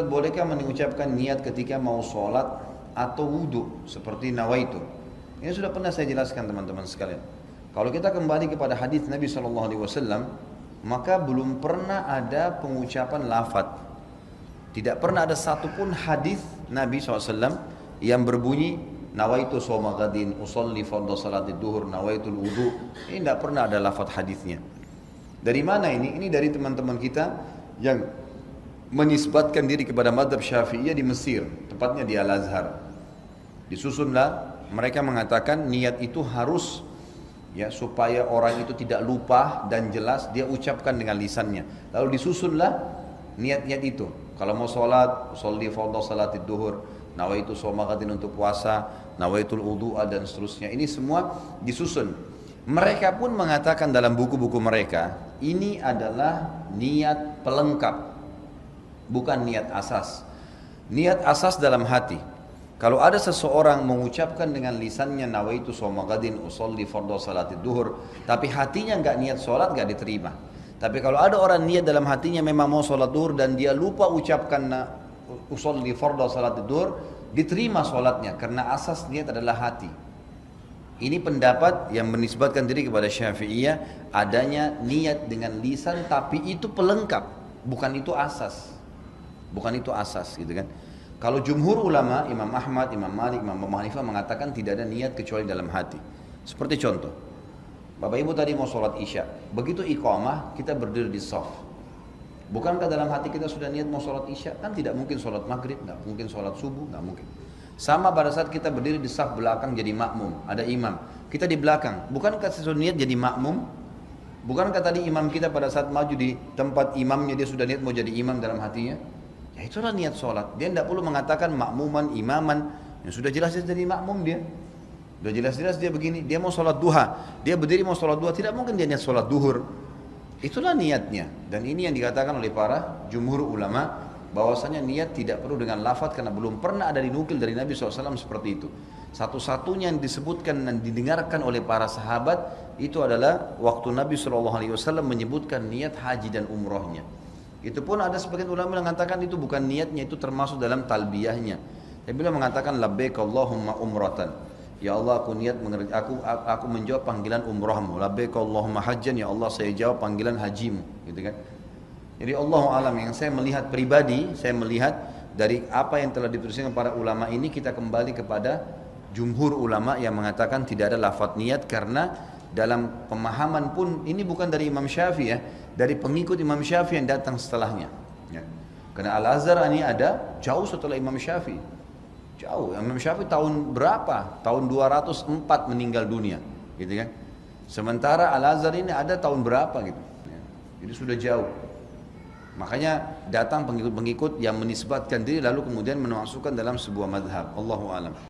Bolehkah mengucapkan niat ketika mau sholat atau wudhu seperti nawaitu? Ini sudah pernah saya jelaskan teman-teman sekalian. Kalau kita kembali kepada hadis Nabi SAW, maka belum pernah ada pengucapan lafadz. Tidak pernah ada satupun hadis Nabi SAW yang berbunyi nawaitu shoma ghadin, usolli fardhu salatid duhur, nawaitul wudhu. Ini tidak pernah ada lafadz hadisnya. Dari mana ini? Ini dari teman-teman kita yang menisbatkan diri kepada mazhab Syafi'iyah di Mesir, tepatnya di Al-Azhar. Disusunlah, mereka mengatakan niat itu harus ya supaya orang itu tidak lupa dan jelas dia ucapkan dengan lisannya. Lalu disusunlah niat-niat itu. Kalau mau sholat, sholli fardhu salatid duhur, nawaitu shoma ghadin untuk puasa, nawaitul wudu'a dan seterusnya. Ini semua disusun. Mereka pun mengatakan dalam buku-buku mereka, ini adalah niat pelengkap, bukan niat asas. Niat asas dalam hati. Kalau ada seseorang mengucapkan dengan lisannya nawaitu shoma ghadin usolli fardhu salatid duhur, tapi hatinya enggak niat sholat, enggak diterima. Tapi kalau ada orang niat dalam hatinya memang mau sholat duhur dan dia lupa ucapkan usolli fardhu salatid duhur, diterima sholatnya karena asas niat adalah hati. Ini pendapat yang menisbatkan diri kepada Syafi'iyah, adanya niat dengan lisan tapi itu pelengkap, bukan itu asas. Bukan itu asas gitu kan. Kalau jumhur ulama, Imam Ahmad, Imam Malik, Imam Abu Hanifah mengatakan tidak ada niat kecuali dalam hati. Seperti contoh, Bapak Ibu tadi mau sholat isya, begitu iqamah kita berdiri di shaf. Bukankah dalam hati kita sudah niat mau sholat isya? Kan tidak mungkin sholat maghrib, nggak mungkin sholat subuh, nggak mungkin. Sama pada saat kita berdiri di shaf belakang jadi makmum, ada imam, kita di belakang, bukankah sesuatu niat jadi makmum? Bukankah tadi imam kita pada saat maju di tempat imamnya dia sudah niat mau jadi imam dalam hatinya? Ya itulah niat sholat. Dia tidak perlu mengatakan makmuman, imaman. Yang sudah jelas-jelas jadi makmum dia. Sudah jelas-jelas dia begini. Dia mau sholat duha. Dia berdiri mau sholat duha. Tidak mungkin dia niat sholat duhur. Itulah niatnya. Dan ini yang dikatakan oleh para jumhur ulama, bahwasanya niat tidak perlu dengan lafadz karena belum pernah ada dinukil dari Nabi SAW seperti itu. Satu-satunya yang disebutkan dan didengarkan oleh para sahabat itu adalah waktu Nabi SAW menyebutkan niat haji dan umrohnya. Itu pun ada sebagian ulama yang mengatakan itu bukan niatnya, itu termasuk dalam talbiyahnya. Dia bilang mengatakan labbaik Allahumma umratan. Ya Allah aku niat aku menjawab panggilan umrahmu. Labbaik Allahumma hajjan, ya Allah saya jawab panggilan hajimu, gitu kan. Jadi Allahu alam, yang saya melihat pribadi, saya melihat dari apa yang telah dituliskan para ulama ini, kita kembali kepada jumhur ulama yang mengatakan tidak ada lafadz niat karena dalam pemahaman pun ini bukan dari Imam Syafi'i ya, dari pengikut Imam Syafi'i yang datang setelahnya ya. Karena Al-Azhar ini ada jauh setelah Imam Syafi'i, jauh. Imam Syafi'i tahun berapa? Tahun 204 meninggal dunia gitu kan. Sementara Al-Azhar ini ada tahun berapa gitu ya. Jadi sudah jauh. Makanya datang pengikut-pengikut yang menisbatkan diri lalu kemudian memasukkan dalam sebuah madhab. Allahu alam.